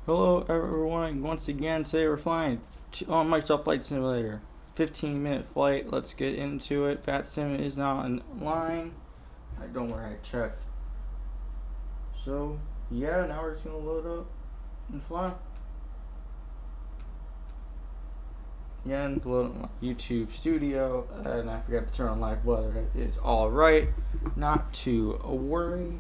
Hello everyone, once again today we're flying on Microsoft Flight Simulator. 15-minute flight, let's get into it. VATSIM is now online. Don't worry, I checked. So yeah, now we're just gonna load up and fly. Again, load up my YouTube studio, and I forgot to turn on live weather. It is alright, not to worry.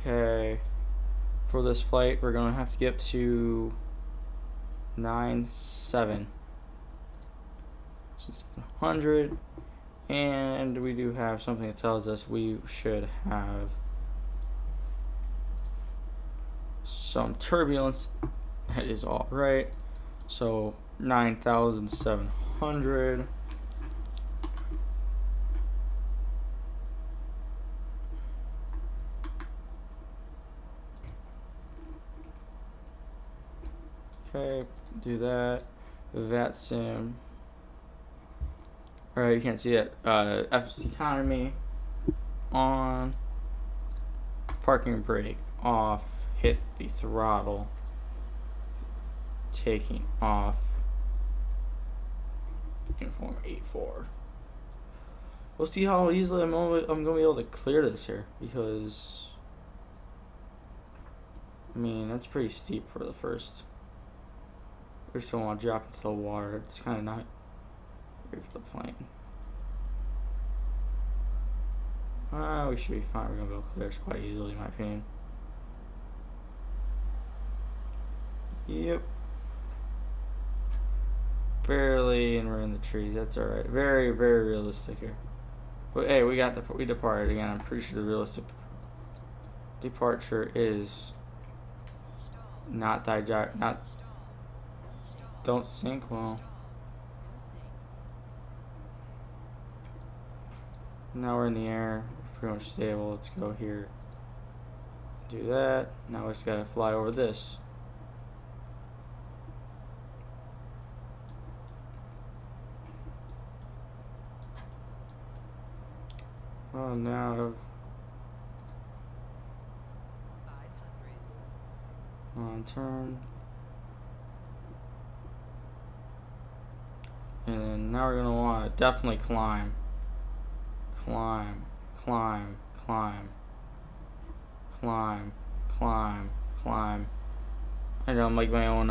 Okay, for this flight, we're gonna have to get up to 9700, and we do have something that tells us we should have some turbulence. That is all right. So 9700. Okay, do that. VATSIM. Alright, you can't see it. FS economy on. Parking brake off. Hit the throttle. Taking off. Uniform 8-4. We'll see how easily I'm going to be able to clear this here, because I mean that's pretty steep for the first. We still want to drop into the water. It's kind of not great for the plane. We should be fine. We're going to be able to clear this quite easily, in my opinion. Yep. Barely, and we're in the trees. That's alright. Very, very realistic here. But hey, we departed again. I'm pretty sure the realistic departure is not don't sink. Well, now we're in the air, pretty much stable. Let's go here, do that. Now we just gotta fly over this. Oh, now on turn. And then now we're gonna want to definitely climb. Climb. I gotta make my own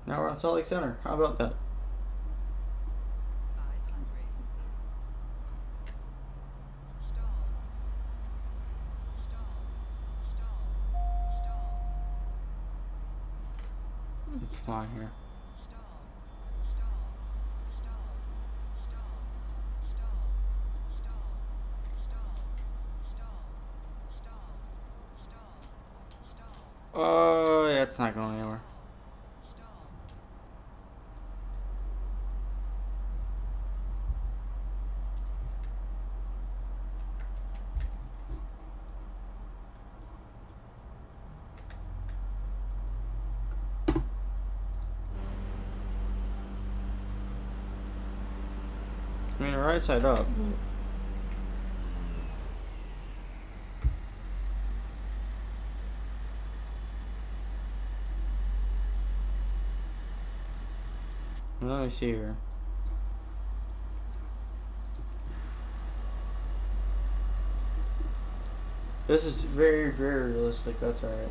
Now we're on Salt Lake Center. How about that? Let's fly here. Oh, yeah, it's not going anywhere. I mean, right side up. Let me see here. This is very, very realistic. That's alright.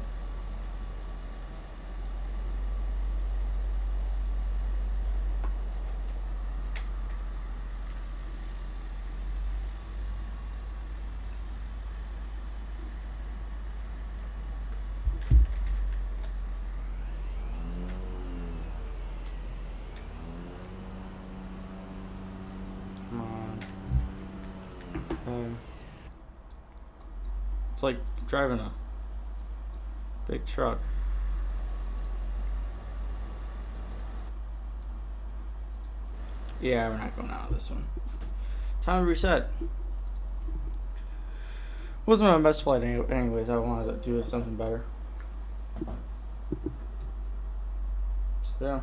It's like driving a Big truck. Yeah, we're not going out of this one. Time to reset. Wasn't my best flight anyways. I wanted to do something better. So yeah.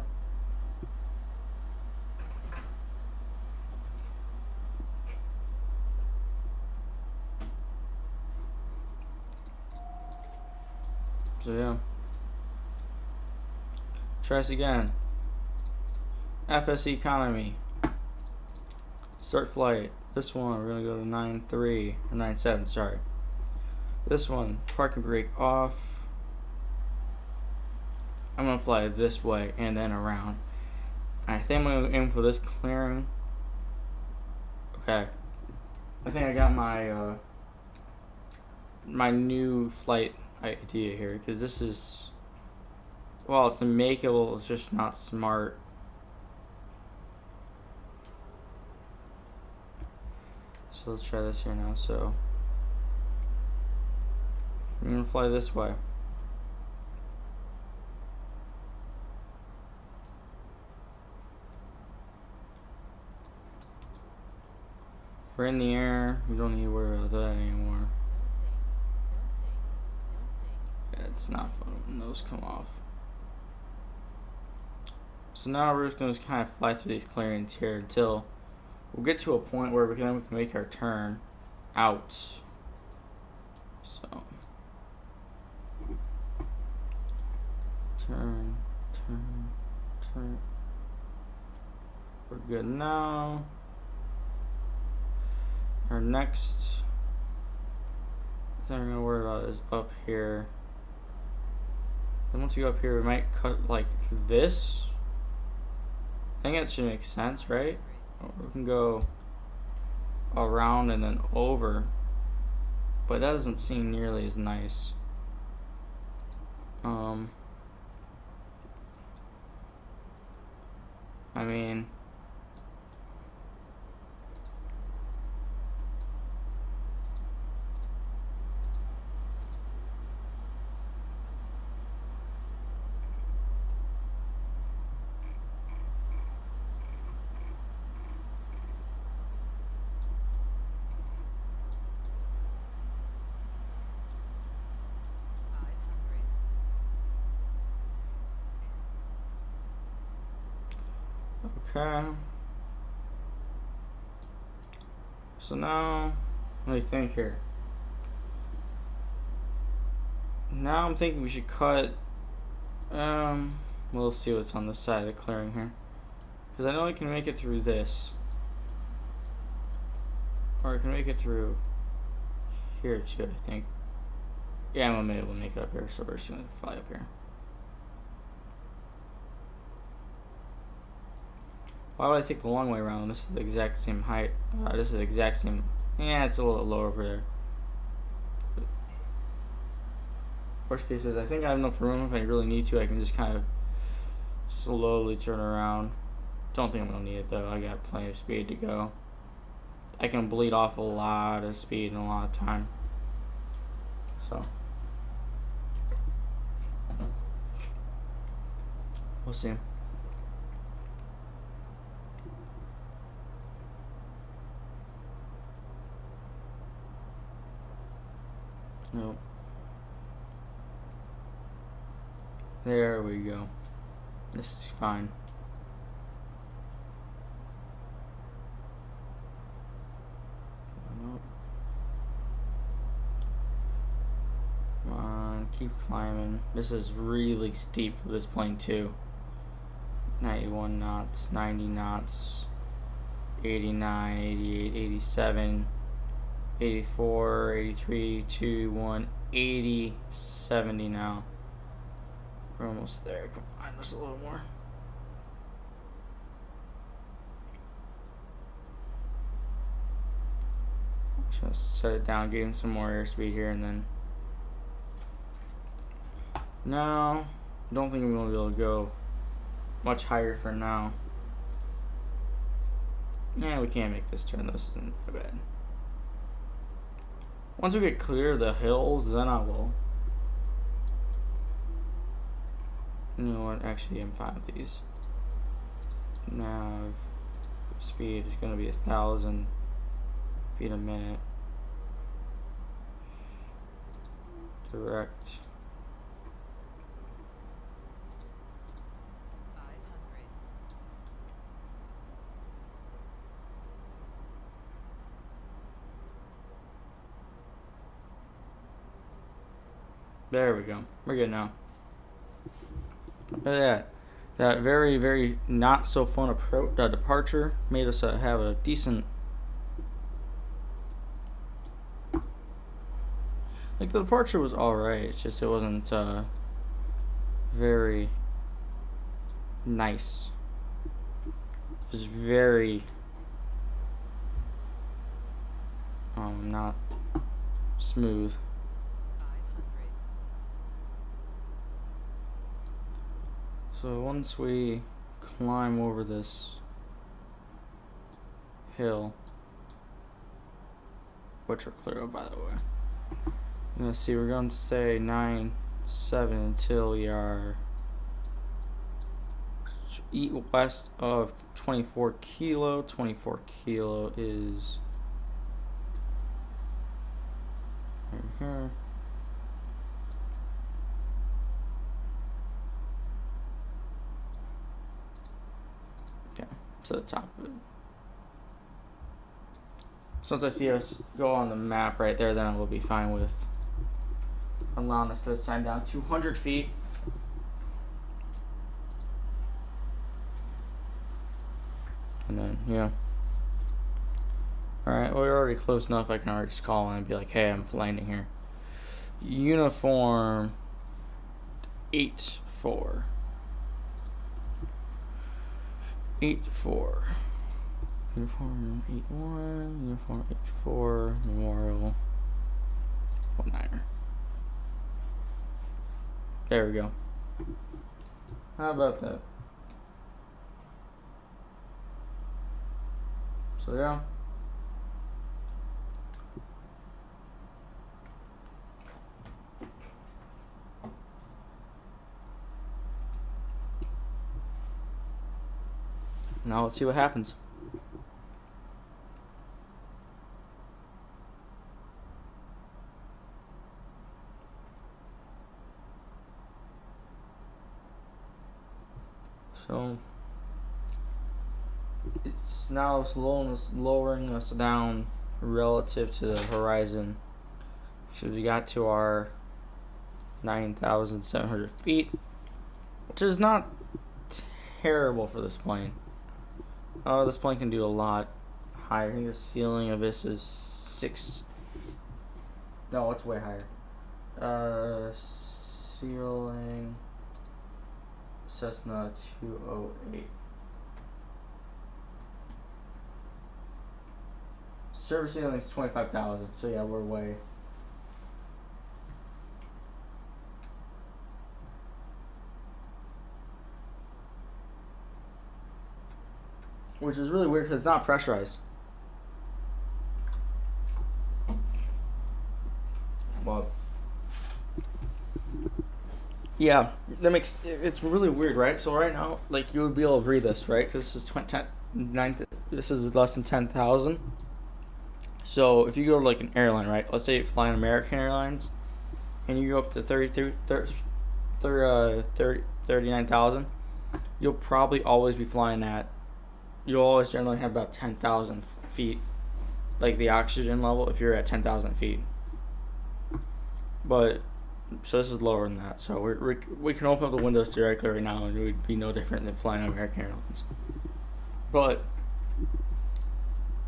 So yeah. Try this again. FS economy. Start flight. This one we're gonna go to 9.3 or 9.7. Sorry. This one parking brake off. I'm gonna fly this way and then around. I think I'm gonna aim for this clearing. Okay. I think I got my my new flight idea here, because this is, well, it's makeable, it's just not smart. So let's try this here now. So I'm gonna fly this way. We're in the air. We don't need to worry about that anymore. Yeah, it's not fun when those come off. So now we're just gonna kind of fly through these clearings here until we'll get to a point where we can make our turn out. So turn. We're good now. Our next thing we're gonna worry about is up here. Then once we go up here, we might cut like this. I think that should make sense, right? We can go around and then over, but that doesn't seem nearly as nice. I mean, okay. So now, let me think here. Now I'm thinking we should cut. We'll see what's on this side of the clearing here, because I know I can make it through this, or I can make it through here too. I think. Yeah, I'm gonna be able to make it up here, so we're just gonna fly up here. Why would I take the long way around? This is the exact same height. This is the exact same. Yeah, it's a little low over there. But worst case is, I think I have enough room. If I really need to, I can just kind of slowly turn around. Don't think I'm gonna need it though. I got plenty of speed to go. I can bleed off a lot of speed in a lot of time. So we'll see. Nope. There we go. This is fine. Nope. Come on, keep climbing. This is really steep for this plane too. 91 knots, 90 knots, 89, 88, 87. 84, 83, 2, 1, 80, 70 now. We're almost there. Come on, just a little more. Just gonna set it down, give him some more airspeed here, and then. No, I don't think I'm gonna be able to go much higher for now. Yeah, we can't make this turn. This isn't that bad. Once we get clear of the hills, then I will You know what? Actually, I'm fine with these. Nav speed is going to be 1,000 feet a minute. Direct. 500. There we go. We're good now. Look at that. That very, very not so fun departure made us have a decent. Like, the departure was alright, it's just it wasn't very nice. It was very not smooth. 500. So once we climb over this hill, which we're clear of, by the way. Let's see, we're going to say 9-7 until we are west of 24 kilo. 24 kilo is right here. Okay, so the top of it. So once I see us go on the map right there, then I will be fine with allowing us to assign down 200 feet. And then, yeah. Alright, well, we're already close enough. I can already just call in and be like, hey, I'm landing here. Uniform 8-4. 8-4. Uniform 8-1. Uniform 8-4. Memorial 1-9er. There we go. How about that? So yeah. Now let's see what happens. So it's now lowering us down relative to the horizon. So we got to our 9,700 feet, which is not terrible for this plane. Oh, this plane can do a lot higher. I think the ceiling of this is 6. No, it's way higher. Ceiling Cessna 208. Service ceiling is 25,000. So yeah, we're way. Which is really weird because it's not pressurized. Well, yeah, that makes it's really weird, right? So right now, like, you would be able to read this, right? Because this is this is less than 10,000. So if you go to like an airline, right? Let's say you fly on American Airlines, and you go up to 39,000, you'll probably always be flying at. You'll always generally have about 10,000 feet, like the oxygen level, if you're at 10,000 feet. But so this is lower than that. So we can open up the windows directly right now, and it would be no different than flying on American Airlines. But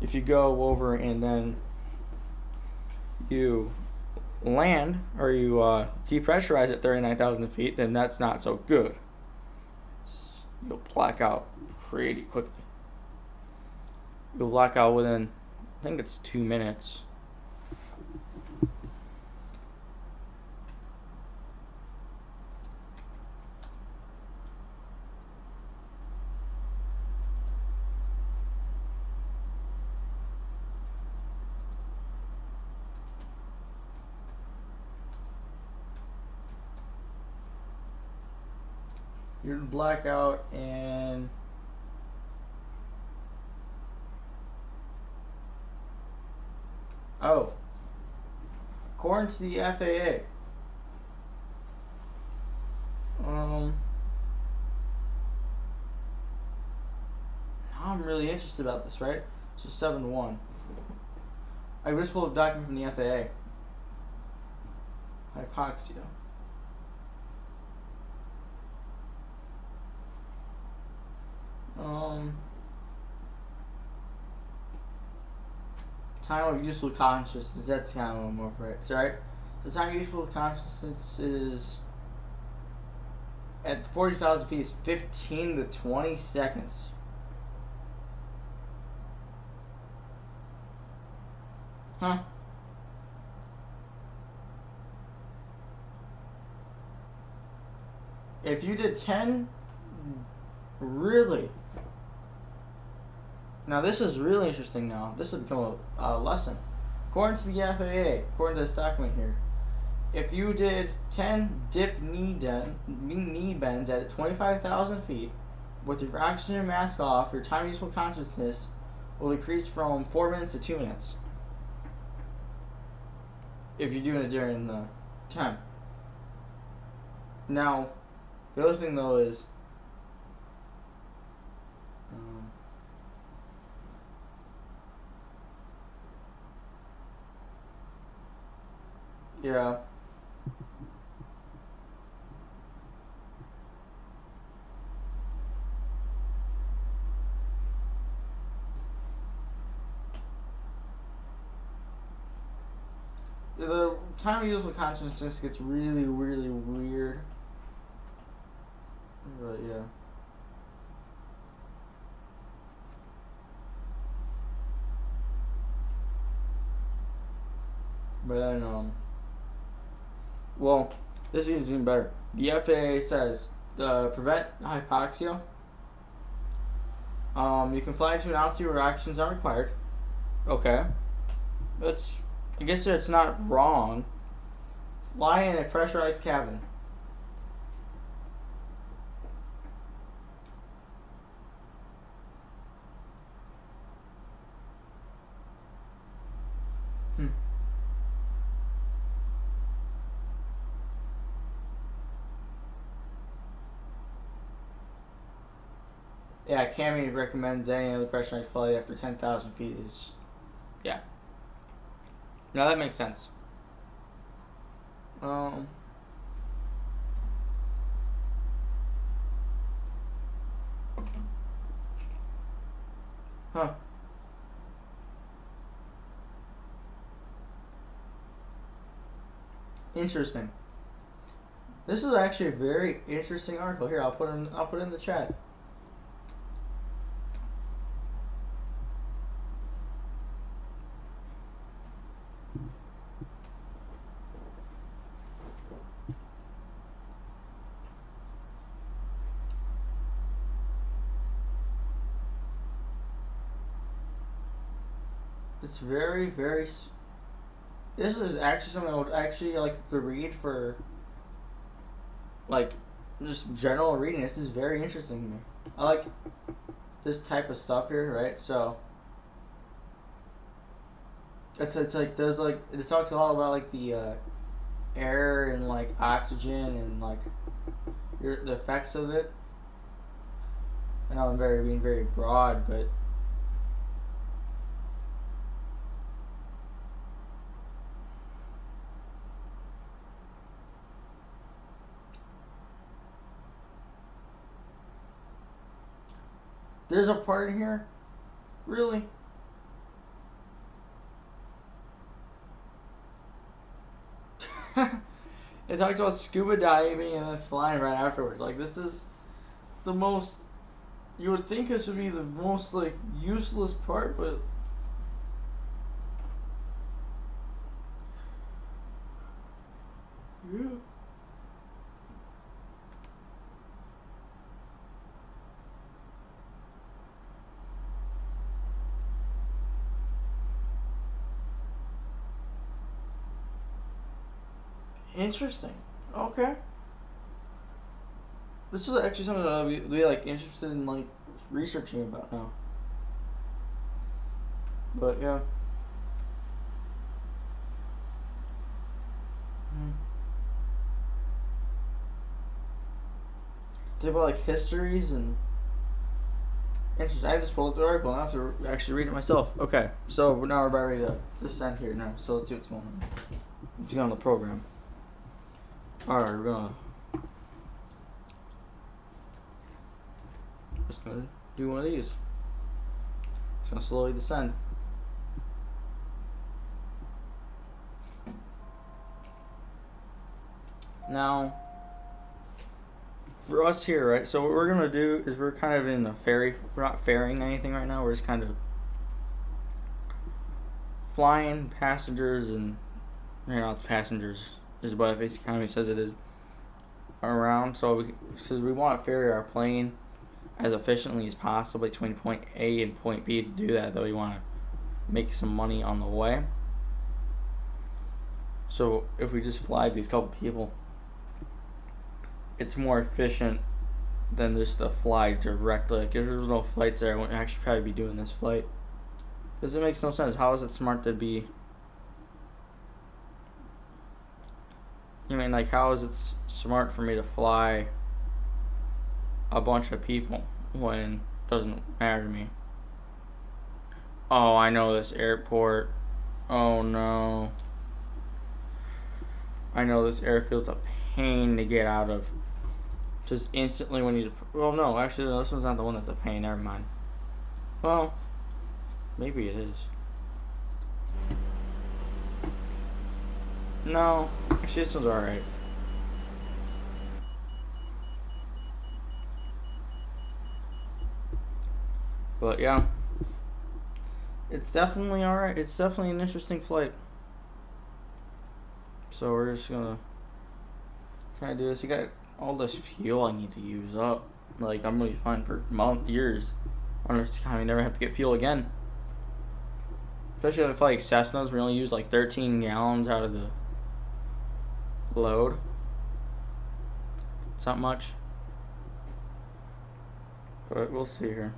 if you go over and then you land or you depressurize at 39,000 feet, then that's not so good. You'll black out pretty quickly. You'll black out within, I think it's 2 minutes. You're blackout and oh, according to the FAA, now I'm really interested about this, right? So 7-1. I just pulled a document from the FAA. Hypoxia. Time of useful consciousness, that's kind of more for it, right? The time of useful consciousness is at 40,000 feet is 15 to 20 seconds. Huh? If you did 10, really? Now this is really interesting now. This has become a lesson. According to the FAA, according to this document here, if you did 10 dip knee bends at 25,000 feet with your oxygen mask off, your time useful consciousness will decrease from 4 minutes to 2 minutes. If you're doing it during the time. Now, the other thing though is, yeah. The time of useful consciousness gets really, really weird. But yeah. But then, well, this is even better. The FAA says to prevent hypoxia, you can fly to an altitude where oxygen is not required. Okay. I guess it's not wrong. Fly in a pressurized cabin. Yeah, Cammy recommends any other pressurized flight after 10,000 feet is, yeah. Now that makes sense. Huh. Interesting. This is actually a very interesting article. Here, I'll put it in the chat. It's very, very. This is actually something I would actually like to read for, like, just general reading. This is very interesting to me. I like this type of stuff here, right? So, it's like there's like it talks a lot about like the air and like oxygen and like the effects of it. I know I'm being very broad, but. There's a part in here? Really? It talks about scuba diving and then flying right afterwards. Like, this is the most... You would think this would be the most, like, useless part, but... Yeah. Interesting. Okay. this is actually something that I'd be like interested in like researching about now. But yeah. Talk about like histories and interesting. I just pulled up the article and I have to actually read it myself. Okay, so now we're about ready to descend here now. So let's see what's going on. Let's get on the program. Alright, we're just gonna do one of these. Just gonna slowly descend. Now, for us here, right? So what we're gonna do is we're kind of in a ferry. We're not ferrying anything right now. We're just kind of flying passengers and not passengers is what Face Economy says it is around. So because we want to ferry our plane as efficiently as possible between point A and point B. To do that, though, we want to make some money on the way. So if we just fly these couple people, it's more efficient than just to fly directly. Like if there's no flights there, I wouldn't actually probably be doing this flight. Because it makes no sense. How is it smart to be... You mean, like, how is it smart for me to fly a bunch of people when it doesn't matter to me? Oh, I know this airport. Oh, no. I know this airfield's a pain to get out of. Just instantly when you... Well, no, actually, no, this one's not the one that's a pain. Never mind. Well, maybe it is. No, actually, this one's alright. But yeah, it's definitely alright. It's definitely an interesting flight. So we're just gonna kind of do this. You got all this fuel I need to use up. Like, I'm gonna be fine for years. I never have to get fuel again. Especially if I fly like Cessnas, we only use like 13 gallons out of the load. It's not much, but we'll see here.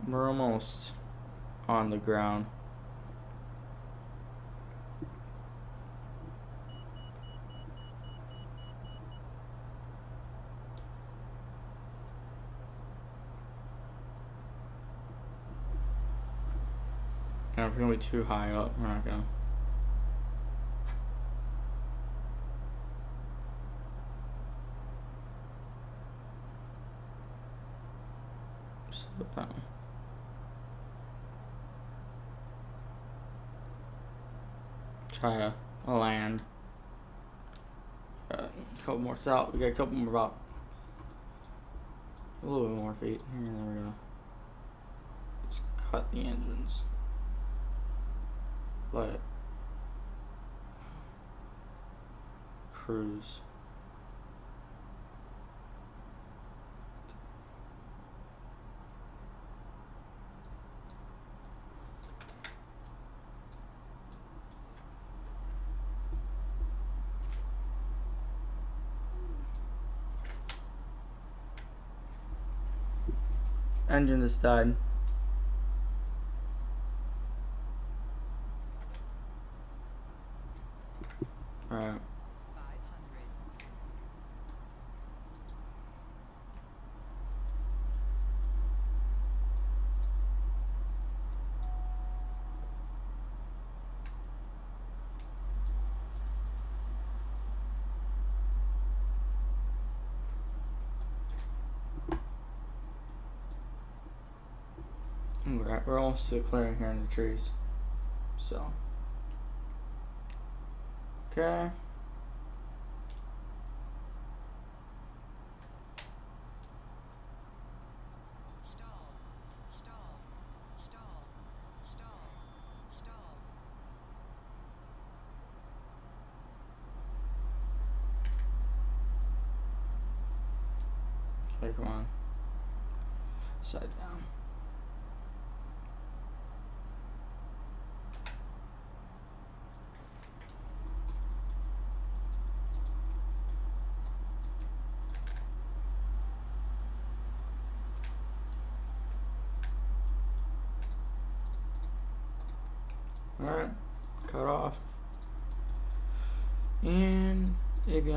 We're almost on the ground. And if we're gonna be too high up, we're not gonna. Slow it down. Try to land. Got a couple more south. We got a couple more about a little bit more feet here, and then we're gonna just cut the engines. Let it cruise. Engine just died. Alright. 500. We're almost to the clearing here in the trees. So. Okay. Stall. Stall. Stall. Stall. Stall. Okay, come on. Side down. Alright, cut off. And avionics.